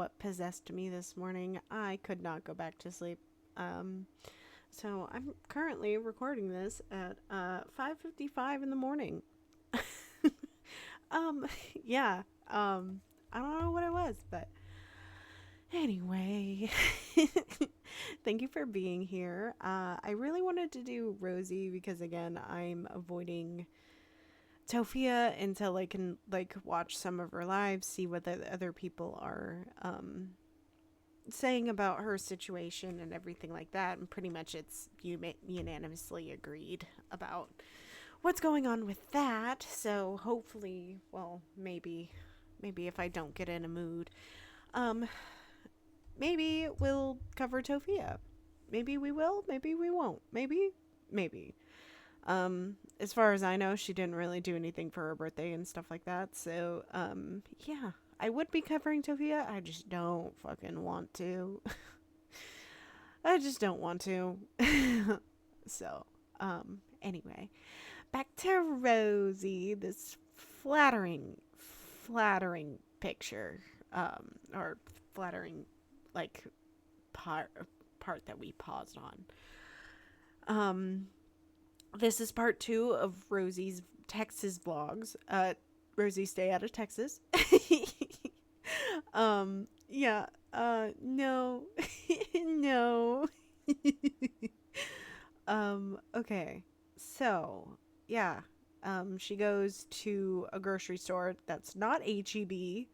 what possessed me this morning. I could not go back to sleep. So I'm currently recording this at 5:55 in the morning. um, yeah. I don't know what it was, but anyway, thank you for being here. I really wanted to do Rosie because again, I'm avoiding Tofia until I can like watch some of her lives, see what the other people are saying about her situation and everything like that. And pretty much it's unanimously agreed about what's going on with that. So hopefully, well, maybe if I don't get in a mood, um, maybe we'll cover Tofia. Maybe we will. Maybe we won't. Maybe. As far as I know, she didn't really do anything for her birthday and stuff like that. So, yeah, I would be covering Tofia. I just don't fucking want to. I just don't want to. So, anyway, back to Rosie. This flattering picture, or flattering, like, part that we paused on. This is part 2 of Rosie's Texas vlogs. Rosie, stay out of Texas. Yeah. No. No. Okay. So, yeah. She goes to a grocery store that's not HEB,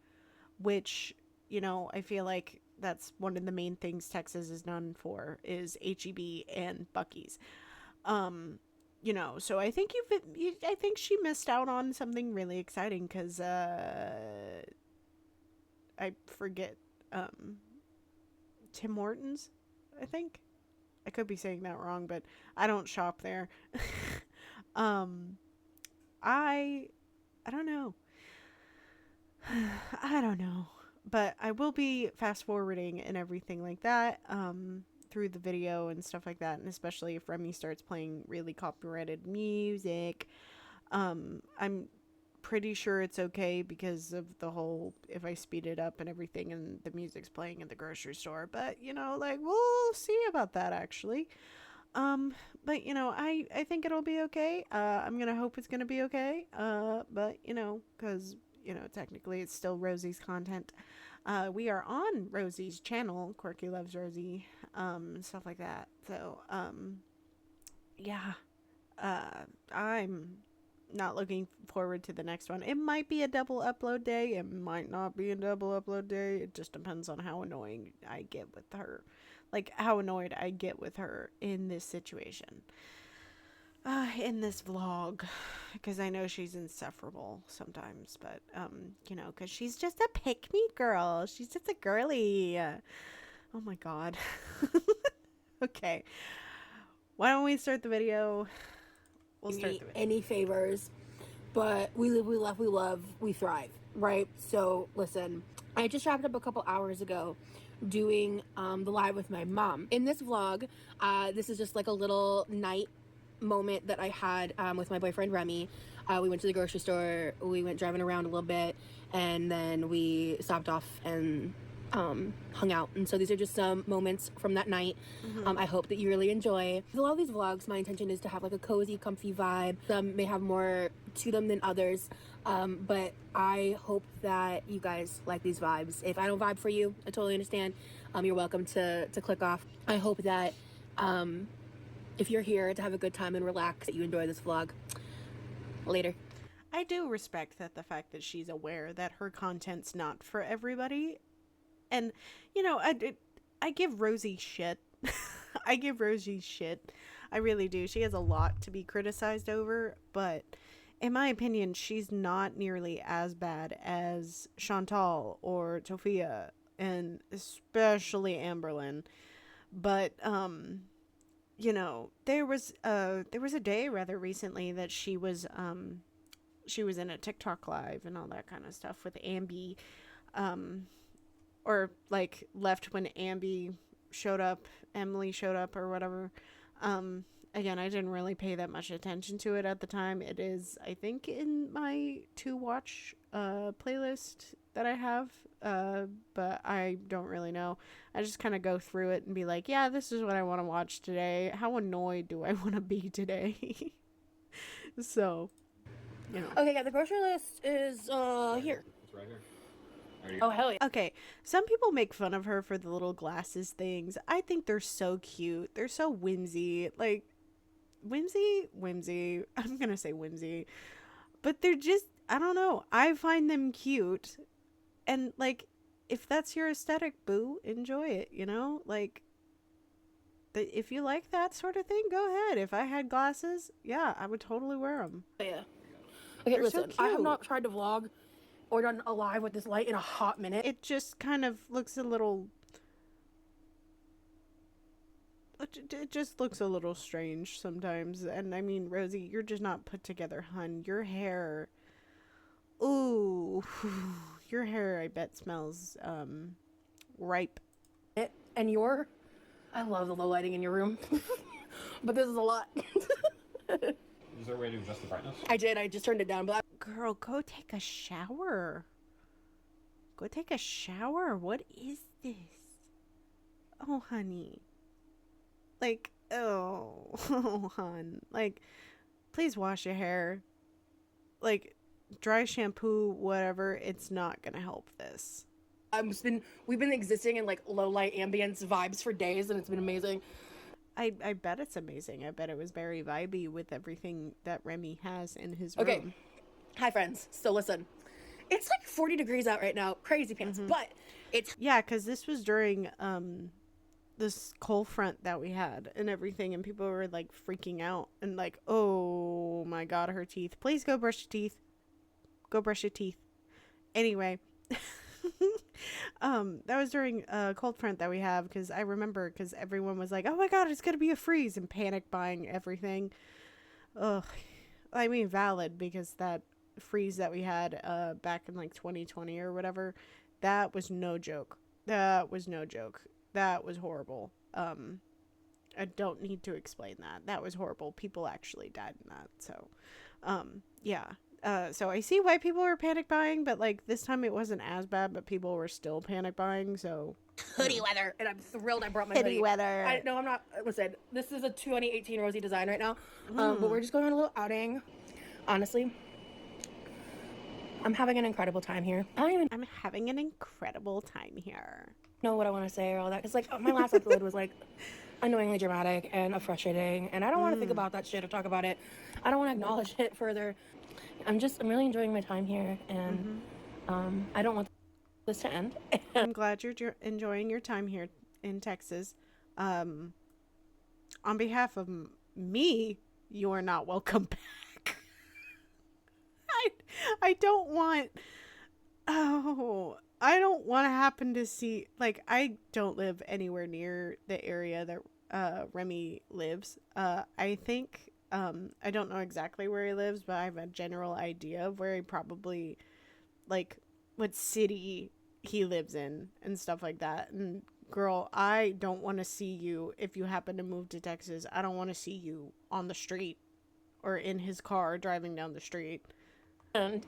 which, I feel like that's one of the main things Texas is known for is HEB and Buc-ee's. So I think I think she missed out on something really exciting because I forget Tim Hortons. I think I could be saying that wrong, but I don't shop there. um, I I don't know. I don't know, but I will be fast forwarding and everything like that. Through the video and stuff like that, and especially if Remy starts playing really copyrighted music. I'm pretty sure it's okay because of the whole if I speed it up and everything and the music's playing in the grocery store. But like we'll see about that actually. But I think it'll be okay. I'm gonna hope it's gonna be okay. But because technically it's still Rosie's content. We are on Rosie's channel, Quirky Loves Rosie, stuff like that. So, yeah, I'm not looking forward to the next one. It might be a double upload day. It might not be a double upload day. It just depends on how annoying I get with her. Like, how annoyed I get with her in this situation. In this vlog, because I know she's insufferable sometimes, but because she's just a pick me girl. She's just a girly. Oh my god. Okay, why don't we start the video? We'll start the video. Any favors, but we live, we love, we love, we thrive, right? So listen, I just wrapped up a couple hours ago doing the live with my mom. In this vlog, this is just like a little night moment that I had with my boyfriend Remy. We went to the grocery store, we went driving around a little bit, and then we stopped off and hung out. And so these are just some moments from that night. I hope that you really enjoy. With a lot of these vlogs, my intention is to have like a cozy, comfy vibe. Some may have more to them than others, but I hope that you guys like these vibes. If I don't vibe for you, I totally understand. You're welcome to click off. I hope that if you're here to have a good time and relax, that you enjoy this vlog. Later. I do respect that the fact that she's aware that her content's not for everybody. And, I give Rosie shit. I give Rosie shit. I really do. She has a lot to be criticized over, but in my opinion, she's not nearly as bad as Chantal or Tofia, and especially Amberlynn. But, there was a day rather recently that she was in a TikTok live and all that kind of stuff with Ambi, or like left when Emily showed up or whatever. Again, I didn't really pay that much attention to it at the time. It is, I think, in my to watch playlist that I have, but I don't really know. I just kind of go through it and be like, yeah, this is what I want to watch today. How annoyed do I want to be today? So, you know. Okay, yeah, the grocery list is here. It's right here. Oh hell yeah. Okay, some people make fun of her for the little glasses things. I think they're so cute. They're so whimsy. Like, whimsy. I'm gonna say whimsy. But they're just, I don't know. I find them cute. And, like, if that's your aesthetic, boo, enjoy it, you know? Like, if you like that sort of thing, go ahead. If I had glasses, yeah, I would totally wear them. Yeah. Okay, They're so listen, I have cute. not tried to vlog or done a live with this light in a hot minute. It just kind of looks a little. It just looks a little strange sometimes. And I mean, Rosie, you're just not put together, hun. Your hair. Ooh. Your hair, I bet, smells ripe. And I love the low lighting in your room. But this is a lot. Is there a way to adjust the brightness? I did, I just turned it down, but Girl, go take a shower. Go take a shower. What is this? Oh, honey. Like, oh, oh, hun. Like, please wash your hair. Like, dry shampoo, whatever. It's not gonna help this. we've been existing in like low light ambience vibes for days, and it's been amazing. I bet it's amazing. I bet it was very vibey with everything that Remy has in his room. Okay, hi friends. So listen, it's like 40 degrees out right now, crazy pants, but it's Yeah, because this was during this cold front that we had and everything, and people were like freaking out and like, oh my god, her teeth. Please go brush your teeth. Go brush your teeth. Anyway. That was during a cold front that we have, because I remember, because everyone was like, oh my god, it's gonna be a freeze, and panic buying everything. Ugh. I mean, valid, because that freeze that we had back in like 2020 or whatever, that was no joke. That was no joke. That was horrible. I don't need to explain that. That was horrible. People actually died in that. So, yeah. So I see why people were panic buying, but like this time it wasn't as bad, but people were still panic buying. So hoodie weather, and I'm thrilled I brought my hoodie weather. No, I'm not. Listen, this is a 2018 Rosie design right now, but we're just going on a little outing. Honestly, I'm having an incredible time here. I'm having an incredible time here. Know what I want to say or all that, because like my last upload was like annoyingly dramatic and frustrating, and I don't want to think about that shit or talk about it. I don't want to acknowledge it further. I'm really enjoying my time here, and I don't want this to end. I'm glad you're enjoying your time here in Texas. On behalf of me, you are not welcome back. I don't want. Oh, I don't want to happen to see. Like, I don't live anywhere near the area that Remy lives. I think. I don't know exactly where he lives, but I have a general idea of where he probably, like, what city he lives in and stuff like that. And girl, I don't want to see you if you happen to move to Texas. I don't want to see you on the street or in his car driving down the street. And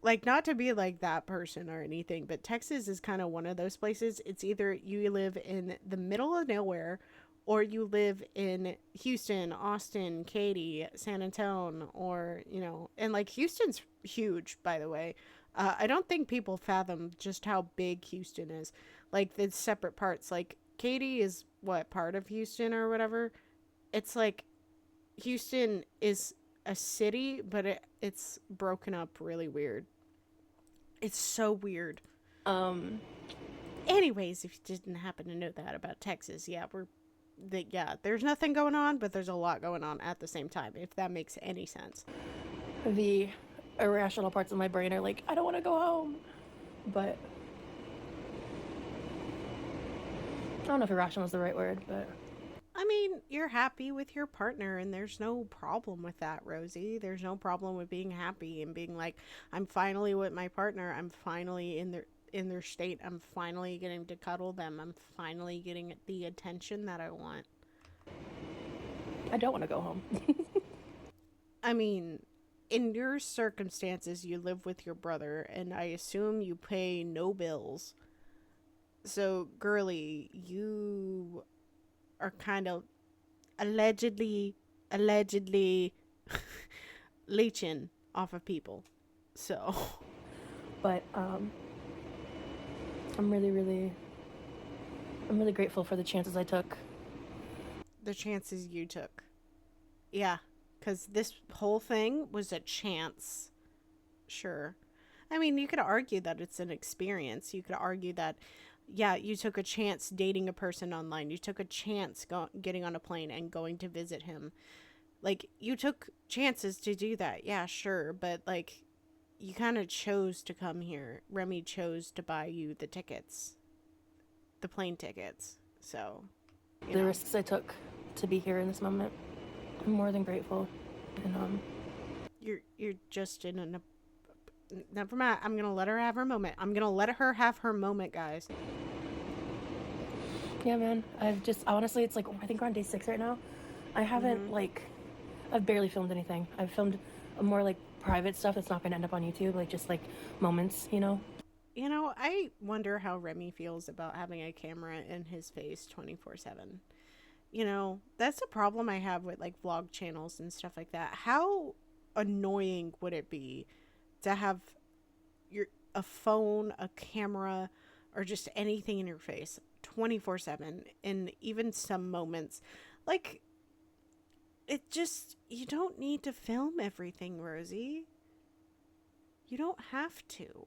like, not to be like that person or anything, but Texas is kind of one of those places. It's either you live in the middle of nowhere, or you live in Houston, Austin, Katy, San Antonio, or, you know, and like Houston's huge, by the way. I don't think people fathom just how big Houston is. Like, the separate parts. Like, Katy is what, part of Houston or whatever? It's like Houston is a city, but it's broken up really weird. It's so weird. Anyways, if you didn't happen to know that about Texas, yeah, there's nothing going on, but there's a lot going on at the same time, if that makes any sense. the irrational parts of my brain are like, I don't want to go home, but I don't know if irrational is the right word, but I mean, you're happy with your partner, and there's no problem with that, Rosie. There's no problem with being happy and being like, I'm finally with my partner. I'm finally in their state. I'm finally getting to cuddle them. I'm finally getting the attention that I want. I don't want to go home. I mean, in your circumstances, you live with your brother, and I assume you pay no bills. So, girly, you are kind of allegedly leeching off of people. So, But I'm really grateful for the chances I took. the chances you took. Yeah, because this whole thing was a chance. Sure. I mean, you could argue that it's an experience. You could argue that, yeah, you took a chance dating a person online. You took a chance getting on a plane and going to visit him. Like, you took chances to do that. Yeah, sure. But, like, you kind of chose to come here. Remy chose to buy you the tickets, the plane tickets. So, The risks I took to be here in this moment, I'm more than grateful. And you're just in an. Never mind. I'm gonna let her have her moment. I'm gonna let her have her moment, guys. yeah, man, honestly, it's like, I think we're on day 6 right now. I haven't I've barely filmed anything. I've filmed more like private stuff that's not going to end up on YouTube, like just like moments, you know. You know, I wonder how Remy feels about having a camera in his face 24/7. You know, that's a problem I have with like vlog channels and stuff like that. How annoying would it be to have a phone, a camera, or just anything in your face 24/7 in even some moments? Like, it just, you don't need to film everything, Rosie. You don't have to.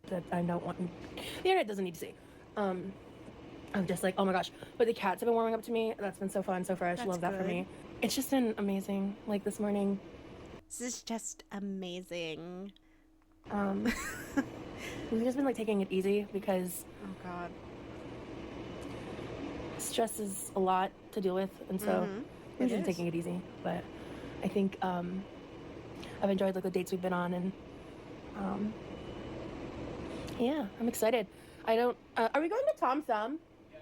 That I don't want. The internet doesn't need to see. I'm just like, oh my gosh. But the cats have been warming up to me. That's been so fun, so fresh. That's Love that for good. me. It's just been amazing. Like this morning. This is just amazing. We've just been like taking it easy because Oh God. stress is a lot to deal with, and so we've just been taking it easy. But I think I've enjoyed like the dates we've been on, and yeah, I'm excited. I don't. Are we going to Tom Thumb? Yes.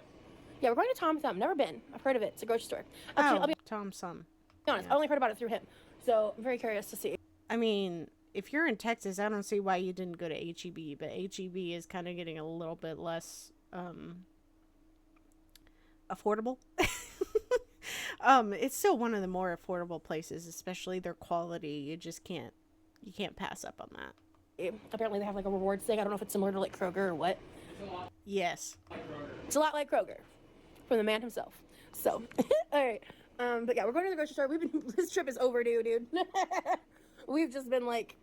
Yeah, we're going to Tom Thumb. Never been. I've heard of it. It's a grocery store. Actually, I'll be Tom Sum. honest. Yeah. I only heard about it through him, so I'm very curious to see. I mean, if you're in Texas, I don't see why you didn't go to HEB, but HEB is kind of getting a little bit less affordable. It's still one of the more affordable places, especially their quality. You can't pass up on that. Apparently, they have like a rewards thing. I don't know if it's similar to like Kroger or what. Yes. It's a lot like Kroger, from the man himself. So, all right. But yeah, we're going to the grocery store. This trip is overdue, dude. We've just been like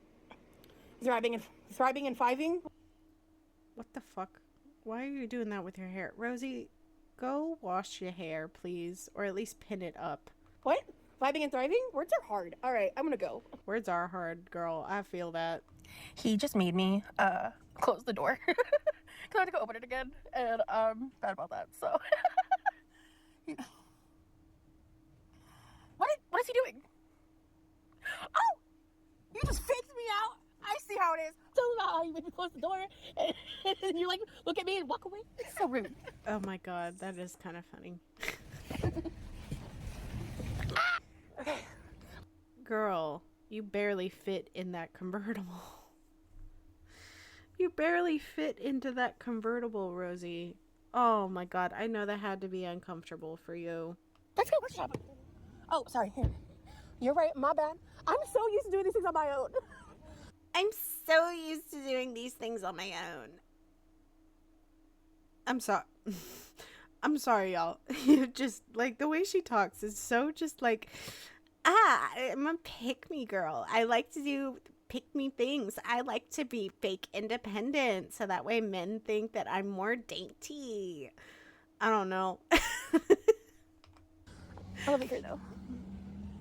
thriving and fiving. What the fuck? Why are you doing that with your hair? Rosie, go wash your hair, please. Or at least pin it up. What? Vibing and thriving? Words are hard. All right, I'm gonna go. Words are hard, girl. I feel that. He just made me close the door because I had to go open it again, and I'm bad about that. So, what is he doing? Oh, you just faked me out. I see how it is. Tell me about how you made me close the door, and you like look at me and walk away. It's so rude. Oh my God, that is kind of funny. Okay. Girl, you barely fit in that convertible. You barely fit into that convertible, Rosie. Oh my God, I know that had to be uncomfortable for you. Let's go grocery shopping. Oh, sorry. Here. You're right. My bad. I'm so used to doing these things on my own. I'm so used to doing these things on my own. I'm sorry. I'm sorry, y'all. You just, like, the way she talks is so just like, I'm a pick-me girl. I like to do pick-me things. I like to be fake independent, so that way men think that I'm more dainty. I don't know. I love it here, though.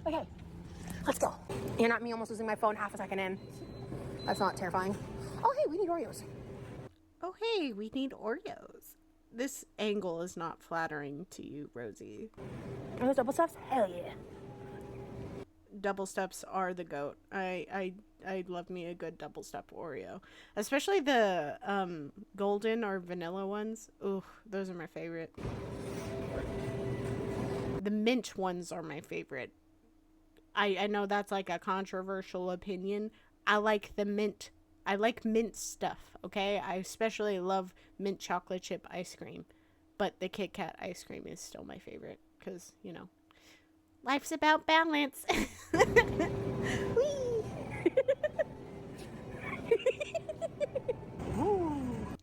Okay, let's go. You're not me almost losing my phone half a second in. That's not terrifying. Oh, hey, we need Oreos. Oh, hey, we need Oreos. This angle is not flattering to you, Rosie. Are those double stuffs? Hell yeah. Double steps are the goat. I love me a good double step Oreo, especially the golden or vanilla ones. Ooh, those are my favorite. The mint ones are my favorite. I know that's like a controversial opinion. I like the mint. I like mint stuff, okay? I especially love mint chocolate chip ice cream. But the Kit Kat ice cream is still my favorite because, you know, life's about balance. Whee!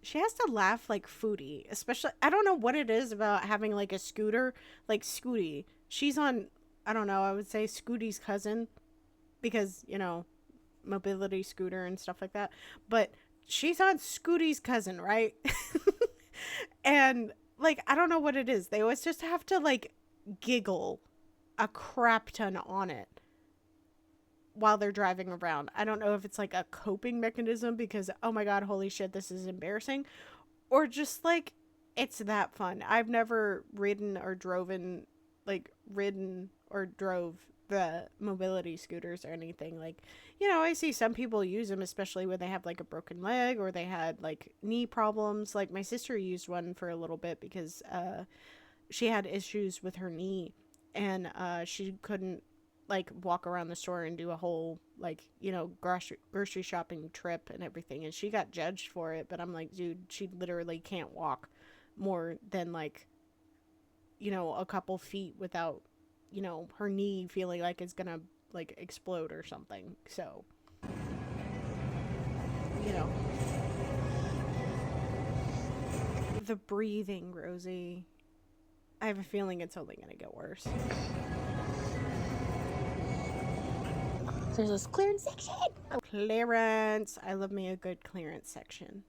She has to laugh like Foodie, especially. I don't know what it is about having like a scooter like Scooty. She's on, I don't know, I would say Scootie's cousin because, you know, mobility scooter and stuff like that. But she's on Scooty's cousin, right? And like, I don't know what it is. They always just have to like giggle a crap ton on it while they're driving around. I don't know if it's like a coping mechanism because, oh my god, holy shit, this is embarrassing, or just like it's that fun. I've never ridden or drove the mobility scooters or anything. Like, you know, I see some people use them, especially when they have like a broken leg or they had like knee problems. Like my sister used one for a little bit because she had issues with her knee, and she couldn't like walk around the store and do a whole like, you know, grocery shopping trip and everything, and she got judged for it. But I'm like, dude, she literally can't walk more than like, you know, a couple feet without, you know, her knee feeling like it's gonna like explode or something. So, you know, the breathing, Rosie, I have a feeling it's only gonna get worse. There's this clearance section. Clearance. I love me a good clearance section.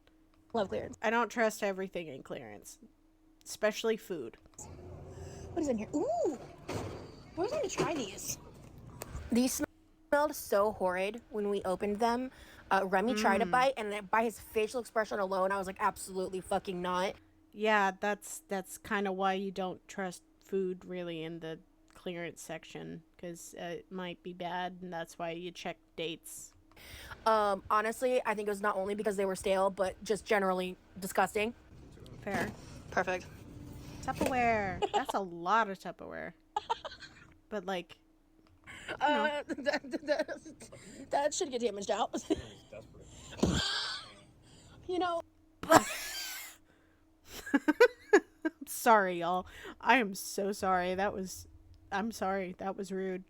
Love clearance. I don't trust everything in clearance, especially food. What is in here? Ooh! I was going to try these. These smelled so horrid when we opened them. Remy tried a bite, and by his facial expression alone, I was like, absolutely fucking not. Yeah, that's kind of why you don't trust food really in the clearance section, because it might be bad, and that's why you check dates. Honestly, I think it was not only because they were stale, but just generally disgusting. Fair. Perfect. Tupperware. That's a lot of Tupperware. But like, that should get damaged out. You know. I'm sorry, y'all. I am so sorry. I'm sorry. That was rude.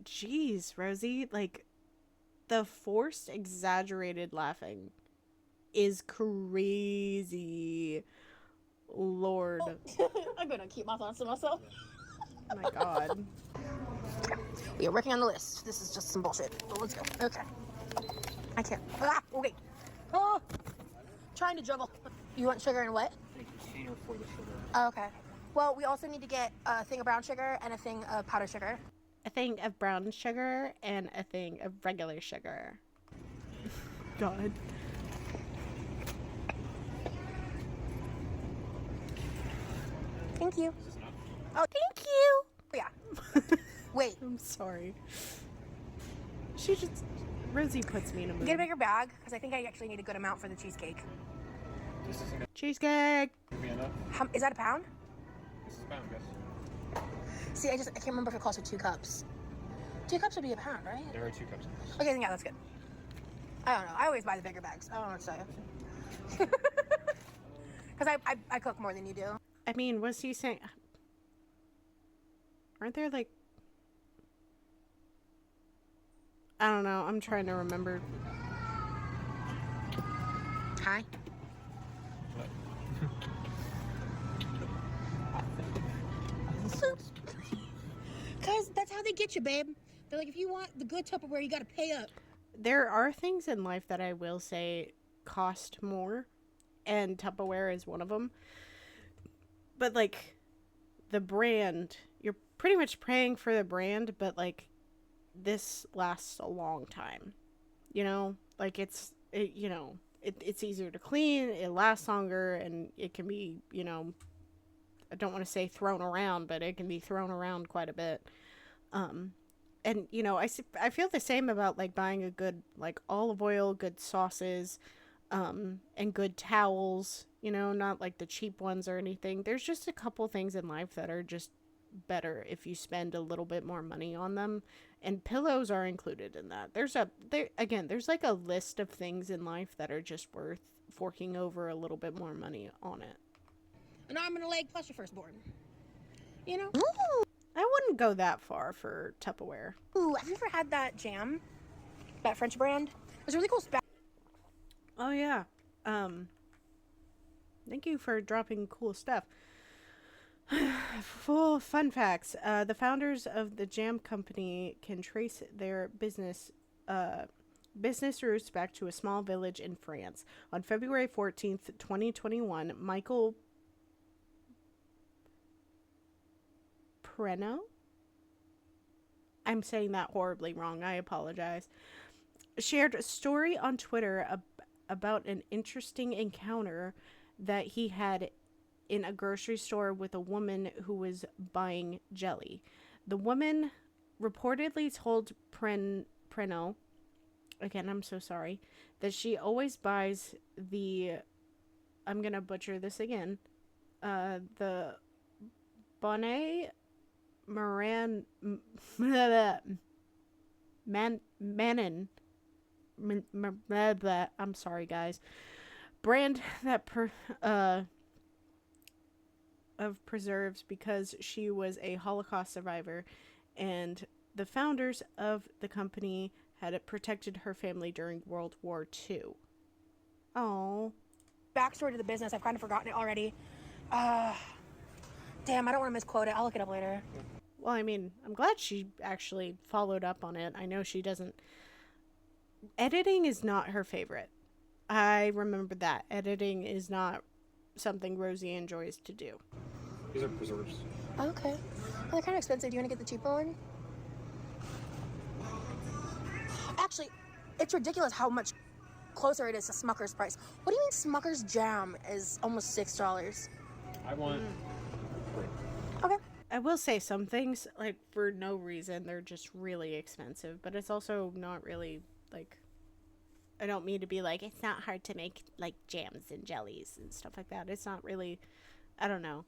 Jeez, Rosie, like the forced exaggerated laughing is crazy. Lord. I'm gonna keep my thoughts to myself. Oh my god. We are working on the list. This is just some bullshit. But let's go. Okay. I can't. Ah, okay. Oh, trying to juggle. You want sugar and what? A container for the sugar. Oh, okay. Well, we also need to get a thing of brown sugar and a thing of powdered sugar. A thing of brown sugar and a thing of regular sugar. God. Thank you. Is this enough? Oh, thank you. Yeah. Wait. I'm sorry. Rosie puts me in a mood. Get a bigger bag, because I think I actually need a good amount for the cheesecake. This isn't gonna Cheesecake. be enough. Is that a pound? This is a pound, guess. See, I can't remember if it calls for 2 cups. 2 cups would be a pound, right? There are 2 cups in this. Okay, then yeah, that's good. I don't know. I always buy the bigger bags. I don't know what to tell you. Because I cook more than you do. I mean, was he saying... Aren't there, like... I don't know. I'm trying to remember. Hi. What? Because that's how they get you, babe. They're like, if you want the good Tupperware, you got to pay up. There are things in life that I will say cost more, and Tupperware is one of them. But, like, the brand, you're pretty much paying for the brand, but, like, this lasts a long time. You know? Like, it's easier to clean, it lasts longer, and it can be, you know, I don't want to say thrown around, but it can be thrown around quite a bit. And, you know, I feel the same about, like, buying a good, like, olive oil, good sauces, and good towels, you know, not, like, the cheap ones or anything. There's just a couple things in life that are just better if you spend a little bit more money on them. And pillows are included in that. There's like a list of things in life that are just worth forking over a little bit more money on it. An arm and a leg plus your firstborn. You know? I wouldn't go that far for Tupperware. Ooh, have you ever had that jam? That French brand? It's really cool. Oh yeah. Thank you for dropping cool stuff. Full fun facts. The founders of the jam company can trace their business roots back to a small village in France. On February 14th, 2021, Michael Preno? I'm saying that horribly wrong. I apologize. Shared a story on Twitter about an interesting encounter that he had in a grocery store with a woman who was buying jelly. The woman reportedly told Preno, again, I'm so sorry, that she always buys I'm going to butcher this again, the Bonnet Manon I'm sorry, guys. Brand that of preserves because she was a Holocaust survivor, and the founders of the company had protected her family during World War II. Oh. Backstory to the business. I've kind of forgotten it already. Damn, I don't want to misquote it. I'll look it up later. Well, I mean, I'm glad she actually followed up on it. I know she doesn't. Editing is not her favorite. I remember that. Editing is not something Rosie enjoys to do. These are preserves. Okay. Well, they're kind of expensive. Do you want to get the cheaper one? Actually, it's ridiculous how much closer it is to Smucker's price. What do you mean Smucker's jam is almost $6? I want. Okay. I will say some things, like, for no reason, they're just really expensive, but it's also not really, like, I don't mean to be like, it's not hard to make, like, jams and jellies and stuff like that. It's not really, I don't know.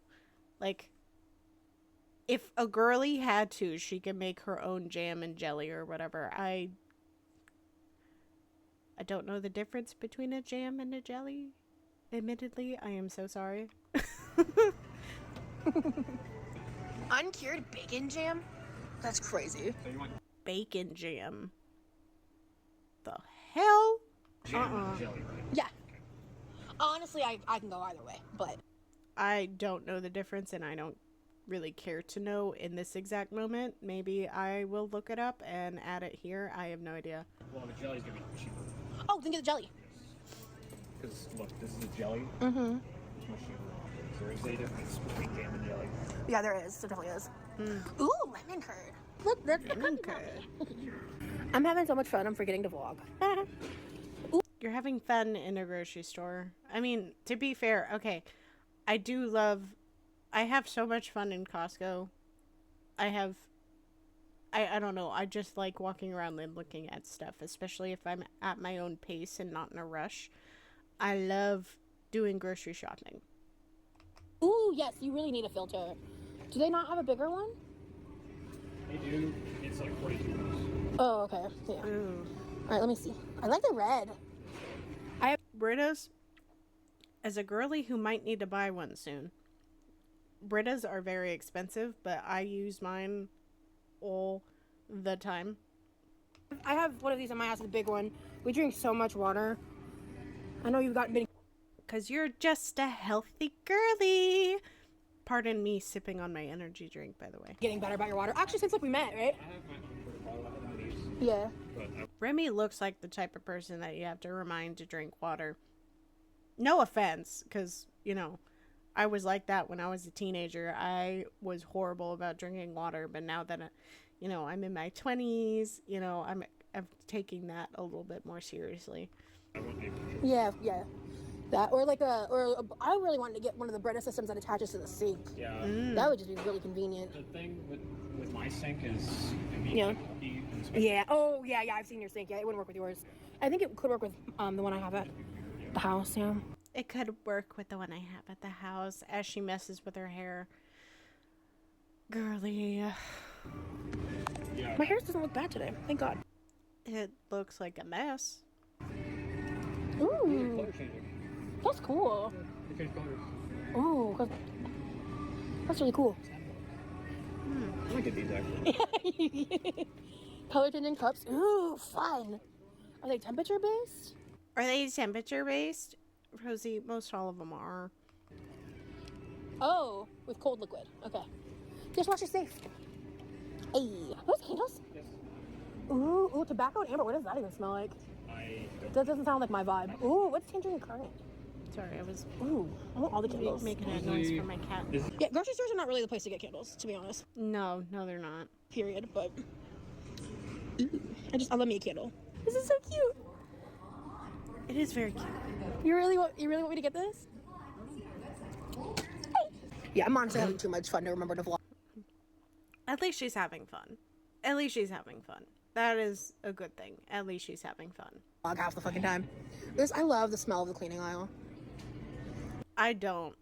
Like, if a girly had to, she could make her own jam and jelly or whatever. I don't know the difference between a jam and a jelly. Admittedly, I am so sorry. Uncured bacon jam? That's crazy. So you want Bacon jam. The hell? jam and jelly, right? Yeah. Honestly, I can go either way, but I don't know the difference, and I don't really care to know in this exact moment. Maybe I will look it up and add it here. I have no idea. Well, the jelly's gonna be cheaper. oh, then get the jelly. Because look, this is a jelly. Mm-hmm. It's much cheaper. There is a difference between jam and jelly. Yeah, there is. There definitely is. Ooh, lemon curd. Look, that's Lemon curd. I'm having so much fun. I'm forgetting to vlog. You're having fun in a grocery store. I mean, to be fair, okay, I have so much fun in Costco. I don't know, I just like walking around and looking at stuff, especially if I'm at my own pace and not in a rush. I love doing grocery shopping. Ooh, yes, you really need a filter. Do they not have a bigger one? They do. It's like 42 bucks. Oh, okay. Yeah. Ooh. All right, let me see. I like the red. Britas, as a girly who might need to buy one soon, Britas are very expensive, but I use mine all the time. I have one of these in my house, the big one. We drink so much water. I know you've been... Because you're just a healthy girly. Pardon me sipping on my energy drink, by the way. getting better about your water. Actually, since like we met, right? I have my own water bottle. I have one of these. Yeah. But Remy looks like the type of person that you have to remind to drink water. No offense, because, you know, I was like that when I was a teenager. I was horrible about drinking water, but now that, you know, I'm in my 20s, you know, I'm taking that a little bit more seriously. I want a picture. Yeah, yeah. That or I really wanted to get one of the Brita systems that attaches to the sink. Yeah. That would just be really convenient. The thing with my sink is it needs Yeah. to be inspected. Yeah. Oh, yeah, yeah. I've seen your sink. Yeah, it wouldn't work with yours. I think it could work with the one I have at the house. Yeah. It could work with the one I have at the house as she messes with her hair. Girly. Yeah. My hair doesn't look bad today. Thank God. It looks like a mess. Ooh, Color changing. that's cool. They change colors. Ooh, that's really cool. I might get these actually. Color changing cups. Ooh, fun. Are they temperature based? Are they temperature based? Rosie, most all of them are. Oh, with cold liquid. Okay. Dishwasher safe. Hey, those candles? Yes. Ooh, tobacco and amber. What does that even smell like? I don't. That doesn't sound like my vibe. Ooh, what's tangerine currant? Sorry, I was Ooh, I want all the candles. making a noise for my cat. Yeah, grocery stores are not really the place to get candles, to be honest. No, they're not. Period. But I love me a candle. This is so cute. It is very cute. You really want me to get this? Yeah, I'm honestly having too much fun to remember to vlog. At least she's having fun. At least she's having fun. That is a good thing. At least she's having fun. Half the fucking time. I love the smell of the cleaning aisle. I don't.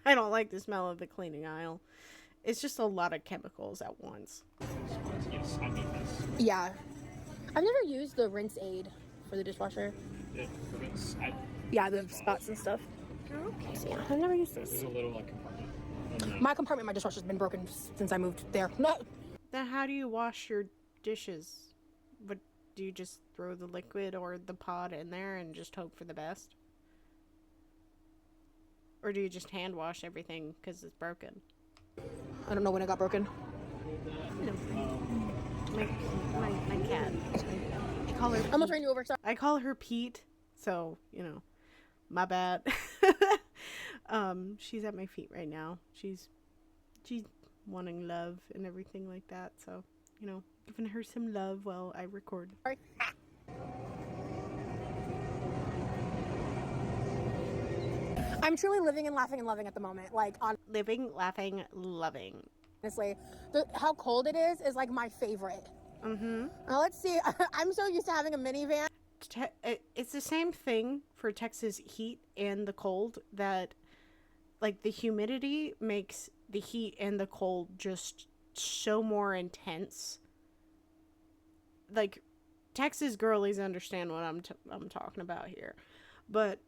I don't like the smell of the cleaning aisle. It's just a lot of chemicals at once. Yes, I need this. Yeah. I've never used the rinse aid for the dishwasher. It prevents. Yeah, the spots and stuff. Okay. So, yeah, I've never used There's this. a little like compartment. And, My compartment in my dishwasher's been broken since I moved there. No. Then how do you wash your dishes? What, do you just throw the liquid or the pod in there and just hope for the best? Or do you just hand wash everything because it's broken? I don't know when it got broken. My cat. I call her I'm gonna Pete. turn you over. Sorry. I call her Pete, so, you know, my bad. She's at my feet right now. She's wanting love and everything like that, so, you know, giving her some love while I record. Sorry. I'm truly living and laughing and loving at the moment. Like, Living, laughing, loving. honestly, how cold it is like my favorite. Mm-hmm. Now let's see. I'm so used to having a minivan. It's the same thing for Texas heat and the cold, that like the humidity makes the heat and the cold just so more intense. Like, Texas girlies understand what I'm talking about here. But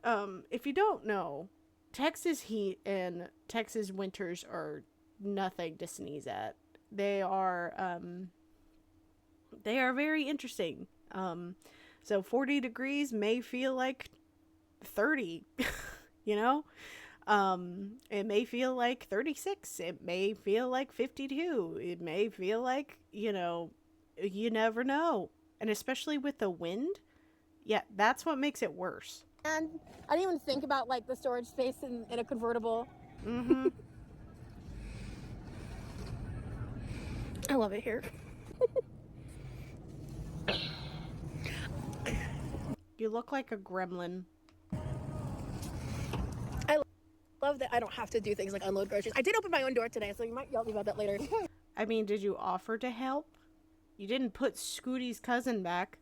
if you don't know, Texas heat and Texas winters are nothing to sneeze at. They are very interesting. So 40 degrees may feel like 30, you know? It may feel like 36. It may feel like 52. It may feel like, you know, you never know. And especially with the wind, yeah, that's what makes it worse. And I didn't even think about like the storage space in a convertible. Mm-hmm. I love it here. You look like a gremlin. I love that I don't have to do things like unload groceries. I did open my own door today, so you might yell at me about that later. I mean, did you offer to help? You didn't put Scooty's cousin back.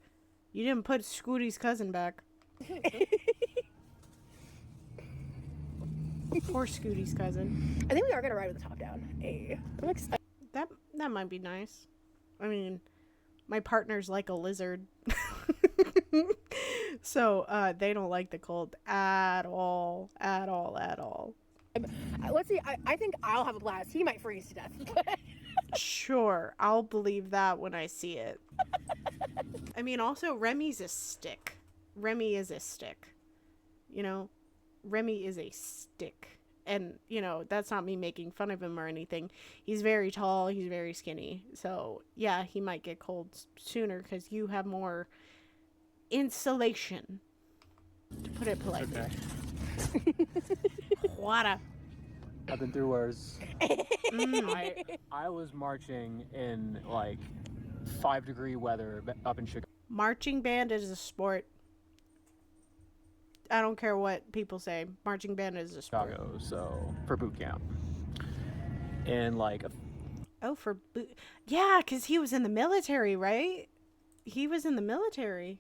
Poor Scooty's cousin. I think we are gonna ride with the top down. Hey, I'm excited. That might be nice. I mean, my partner's like a lizard. So, they don't like the cold at all. Let's see. I think I'll have a blast. He might freeze to death. Sure, I'll believe that when I see it. I mean, also, Remy's a stick. Remy is a stick. You know? Remy is a stick. And, you know, that's not me making fun of him or anything. He's very tall. He's very skinny. So, yeah, he might get cold sooner because you have more insulation, to put it politely. Okay. Water. I've been through worse. Mm. I was marching in like 5-degree weather up in Chicago. Marching band is a sport. I don't care what people say. Marching band is a sport. So for boot camp, and like Oh, for yeah, because he was in the military, right? He was in the military.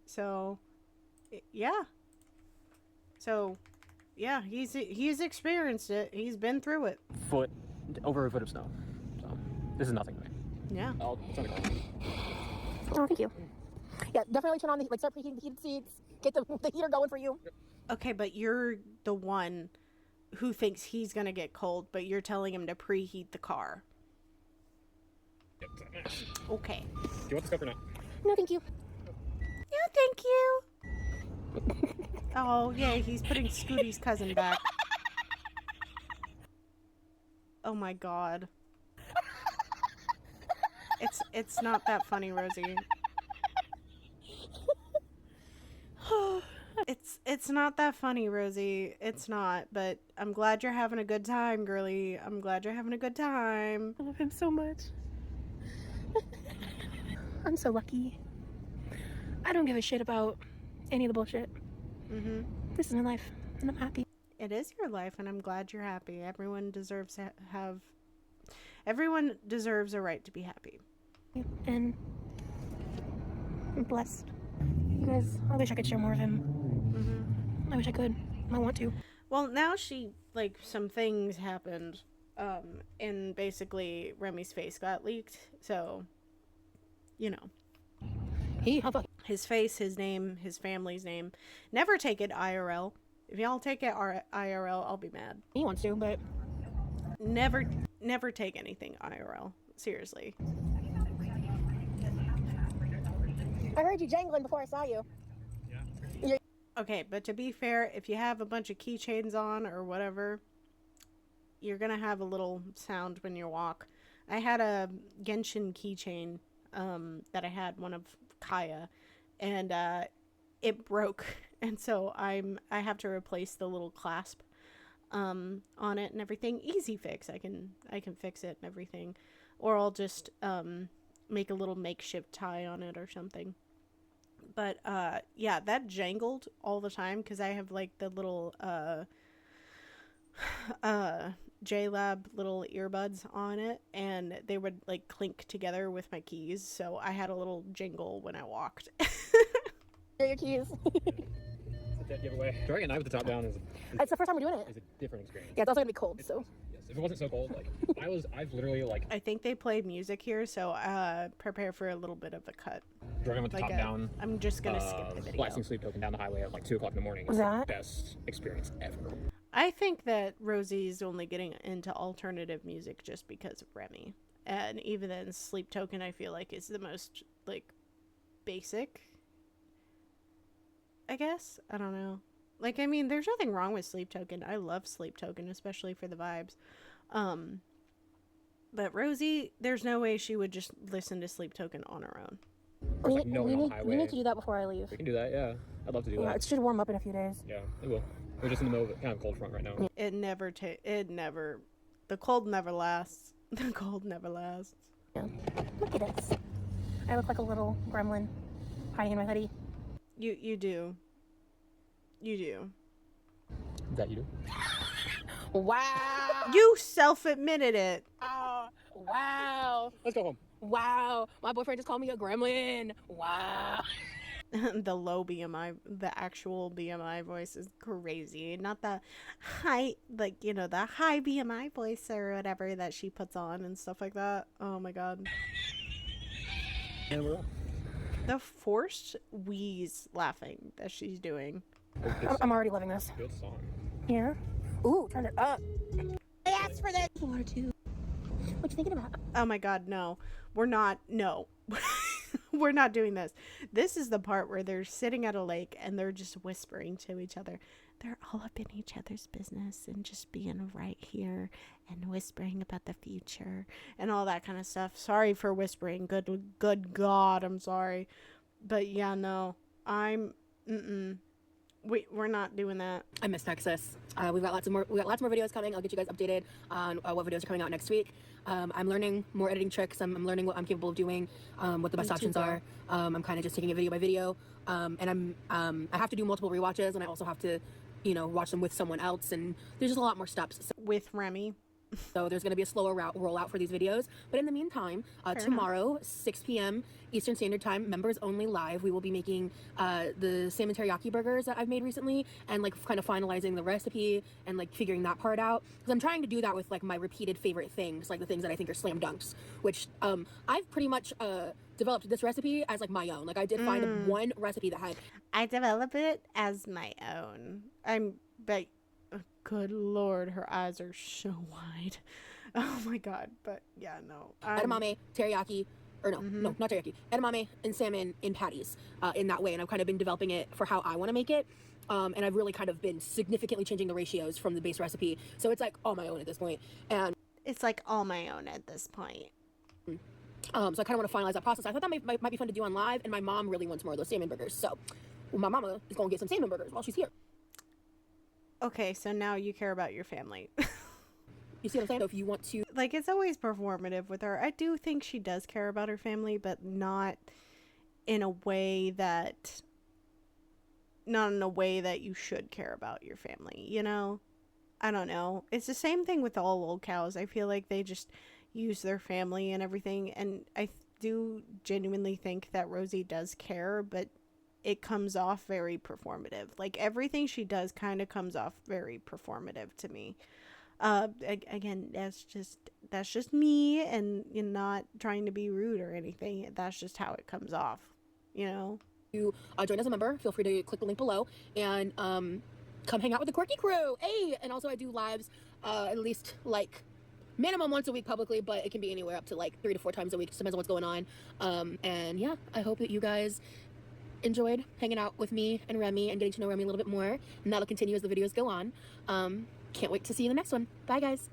So, yeah. So, yeah, he's experienced it. He's been through it. foot over a foot of snow. So this is nothing to me. Yeah. It's on the car. Oh, thank you. Yeah, definitely turn on the, like, start preheating the heated seats. Get the heater going for you. Okay, but you're the one who thinks he's gonna get cold, but you're telling him to preheat the car. Yep. Okay. Do you want this cup or not? No, thank you. No, thank you. Oh, yeah, he's putting Scooty's cousin back. Oh my god. It's not that funny, Rosie. It's not that funny, Rosie. It's not, but I'm glad you're having a good time, girly. I'm glad you're having a good time. I love him so much. I'm so lucky. I don't give a shit about any of the bullshit. Mm-hmm. This is my life, and I'm happy. It is your life, and I'm glad you're happy. Everyone deserves Everyone deserves a right to be happy. And I'm blessed. You guys, I wish I could share more of him. Mm-hmm. I wish I could. I want to. Well, now some things happened, and basically Remy's face got leaked, so, you know. How about His face, his name, his family's name. Never take it IRL. If y'all take it IRL, I'll be mad. he wants to, but Never take anything IRL. Seriously. I heard you jangling before I saw you. Yeah. Okay, but to be fair, if you have a bunch of keychains on or whatever, you're gonna have a little sound when you walk. I had a Genshin keychain that I had, one of Kaya, and it broke, and so I have to replace the little clasp on it and everything. Easy fix. I can fix it and everything, or I'll just make a little makeshift tie on it or something. But yeah, that jangled all the time because I have like the little JLab little earbuds on it, and they would like clink together with my keys, so I had a little jingle when I walked. Your keys. It's a dead giveaway. Throwing a knife with the top down is It's the first time we're doing it. a different experience. Yeah, it's also gonna be cold, so. Yes, if it wasn't so cold, like I've literally like I think they played music here, so prepare for a little bit of a cut. driving with the top down. I'm just gonna skip the video. Blasting sleep token down the highway at like 2 o'clock in the morning. Was Is that? the best experience ever. I think that Rosie's only getting into alternative music just because of Remy. And even then, Sleep Token, I feel like, is the most, like, basic, I guess? I don't know. Like, I mean, there's nothing wrong with Sleep Token. I love Sleep Token, especially for the vibes. But Rosie, there's no way she would just listen to Sleep Token on her own. Or like no one on the highway. we need to do that before I leave. We can do that, yeah. I'd love to do Yeah, that. it should warm up in a few days. Yeah, it will. We're just in the middle of a kind of cold front right now. The cold never lasts. The cold never lasts. Yeah. Look at this. I look like a little gremlin hiding in my hoodie. You do. You do. That you do? Wow. You self-admitted it. Wow. Let's go home. Wow. My boyfriend just called me a gremlin. Wow. The low BMI, the actual BMI voice is crazy. Not the high, like, you know, the high BMI voice or whatever that she puts on and stuff like that. Oh my god. And we're off. The Forced wheeze laughing that she's doing. I'm already loving this. Good song. Yeah. Ooh, turn it up. I asked for this. Water too. What you thinking about? Oh my god, no. We're not. No. We're not doing this. This is the part where they're sitting at a lake and they're just whispering to each other. They're all up in each other's business and just being right here and whispering about the future and all that kind of stuff. Sorry for whispering. Good God, I'm sorry. But yeah, no. We're not doing that. I miss Texas. We got lots more videos coming. I'll get you guys updated on what videos are coming out next week. I'm learning more editing tricks. I'm learning what I'm capable of doing, what the best options are. I'm kind of just taking it video by video. And I have to do multiple rewatches, and I also have to, watch them with someone else. And there's just a lot more steps. So. With Remy. So there's going to be a slower rollout for these videos. But in the meantime, tomorrow, 6 p.m. Eastern Standard Time, members only live, we will be making the salmon teriyaki burgers that I've made recently, and like kind of finalizing the recipe and like figuring that part out. Because I'm trying to do that with like my repeated favorite things, like the things that I think are slam dunks, which I've pretty much developed this recipe as like my own. Like I did find one recipe that had. I develop it as my own. But oh, good Lord, her eyes are so wide. Oh my God. But yeah, no. Edamame, teriyaki, or no, not teriyaki, edamame and salmon in patties in that way. And I've kind of been developing it for how I want to make it. And I've really kind of been significantly changing the ratios from the base recipe. So it's like all my own at this point. And it's like all my own at this point. so I kind of want to finalize that process. I thought that might be fun to do on live. And my mom really wants more of those salmon burgers. So my mama is going to get some salmon burgers while she's here. Okay, so now you care about your family. You see what I'm saying? So if you want to, like, it's always performative with her. I do think she does care about her family, but not in a way that you should care about your family, you know? I don't know. It's the same thing with all old cows. I feel like they just use their family and everything, and I do genuinely think that Rosie does care, but it comes off very performative. Like, everything she does kind of comes off very performative to me. Again, that's just me, and you're not trying to be rude or anything. That's just how it comes off, you know? You join as a member, feel free to click the link below and come hang out with the Quirky crew. Hey, and also I do lives at least like minimum once a week publicly, but it can be anywhere up to like 3 to 4 times a week. Just depends on what's going on. And yeah, I hope that you guys enjoyed hanging out with me and Remy and getting to know Remy a little bit more, and that'll continue as the videos go on. Can't wait to see you in the next one. Bye, guys.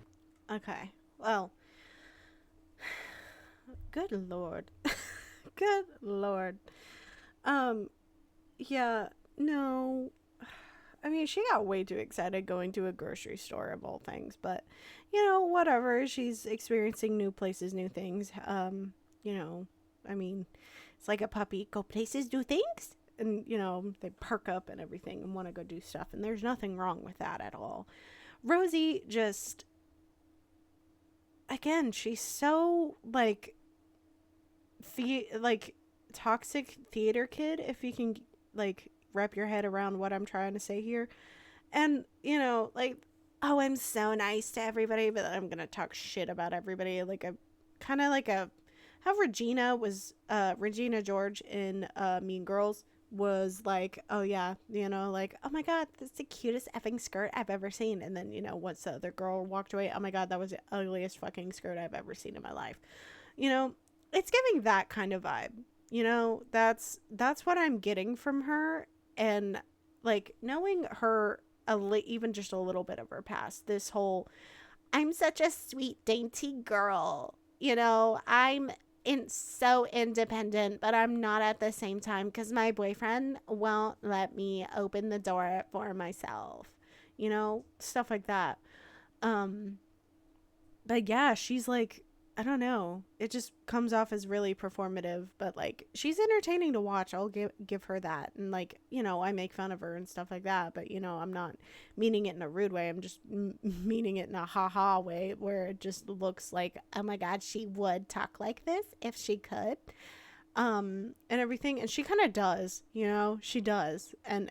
Okay. Well, good Lord. Good Lord. Yeah, no. I mean, she got way too excited going to a grocery store of all things, but, you know, whatever. She's experiencing new places, new things. You know, I mean, it's like a puppy. Go places, do things. And, you know, they perk up and everything and want to go do stuff. And there's nothing wrong with that at all. Rosie just, again, she's so, like toxic theater kid, if you can, like, wrap your head around what I'm trying to say here. And, you know, like, oh, I'm so nice to everybody, but I'm gonna talk shit about everybody. Like, a kind of like a how Regina George in Mean Girls was like, oh yeah, you know, like, oh my God, that's the cutest effing skirt I've ever seen. And then, you know, once the other girl walked away, oh my God, that was the ugliest fucking skirt I've ever seen in my life. You know, it's giving that kind of vibe. You know, that's what I'm getting from her. And like, knowing her even just a little bit of her past, this whole I'm such a sweet dainty girl, you know, I'm so independent, but I'm not at the same time because my boyfriend won't let me open the door for myself, you know, stuff like that. But yeah, she's like, I don't know, it just comes off as really performative, but like, she's entertaining to watch. I'll give her that. And like, you know, I make fun of her and stuff like that, but you know, I'm not meaning it in a rude way. I'm just meaning it in a haha way, where it just looks like, oh my God, she would talk like this if she could, and everything. And she kind of does, you know, she does. And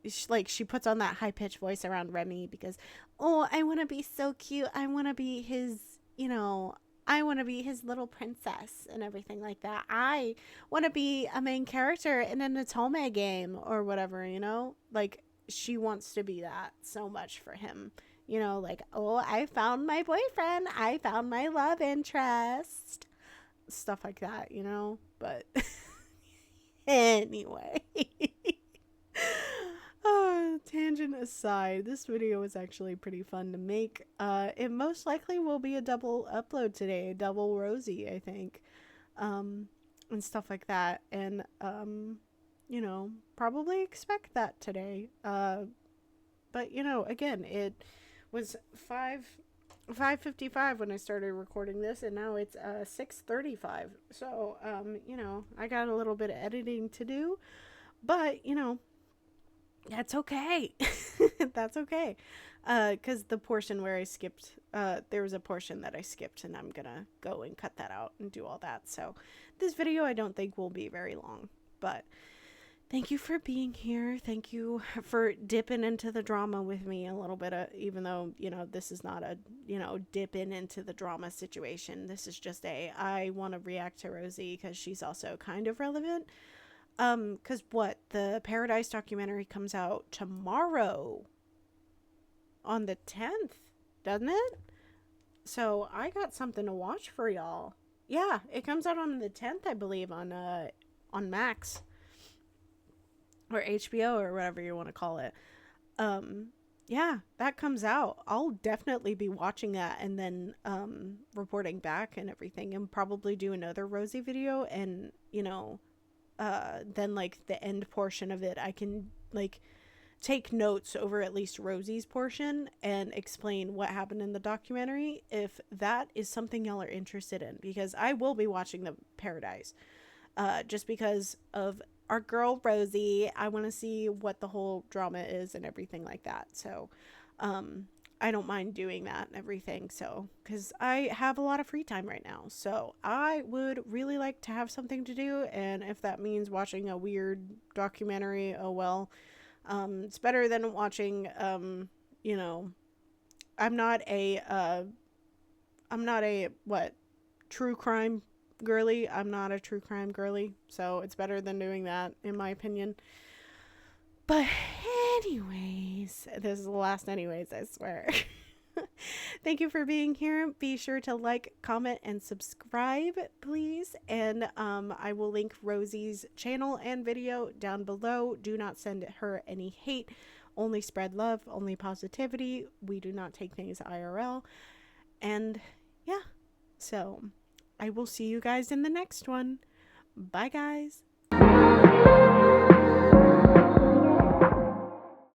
she puts on that high pitched voice around Remy because, oh, I want to be so cute, I want to be his, you know, I want to be his little princess and everything like that. I want to be a main character in an Natome game or whatever, you know? Like, she wants to be that so much for him. You know, like, oh, I found my boyfriend. I found my love interest. Stuff like that, you know? But anyway. Tangent aside, this video was actually pretty fun to make. It most likely will be a double upload today, double Rosie, I think, and stuff like that. And you know, probably expect that today. But you know, again, it was 5:55 when I started recording this, and now it's 6:35. So you know, I got a little bit of editing to do, but you know, That's okay. That's okay. Because the portion where I skipped, there was a portion that I skipped, and I'm gonna go and cut that out and do all that. So this video I don't think will be very long, but thank you for being here. Thank you for dipping into the drama with me a little bit, even though, you know, this is not a, you know, dipping into the drama situation. This is just I want to react to Rosie because she's also kind of relevant. Because what? The Paradise documentary comes out tomorrow on the 10th, doesn't it? So I got something to watch for y'all. Yeah, it comes out on the 10th, I believe, on Max or HBO or whatever you want to call it. Yeah, that comes out. I'll definitely be watching that and then reporting back and everything, and probably do another Rosie video, and you know, then like the end portion of it I can like take notes over at least Rosie's portion and explain what happened in the documentary if that is something y'all are interested in, because I will be watching the Paradise just because of our girl Rosie. I want to see what the whole drama is and everything like that. So I don't mind doing that and everything. So, because I have a lot of free time right now. So I would really like to have something to do. And if that means watching a weird documentary, oh well. It's better than watching, you know, I'm not a, what, true crime girly. I'm not a true crime girly. So it's better than doing that, in my opinion. But anyways, this is the last anyways, I swear. Thank you for being here. Be sure to like, comment, and subscribe, please. And I will link Rosie's channel and video down below. Do not send her any hate. Only spread love, only positivity. We do not take things IRL. And yeah, so I will see you guys in the next one. Bye, guys.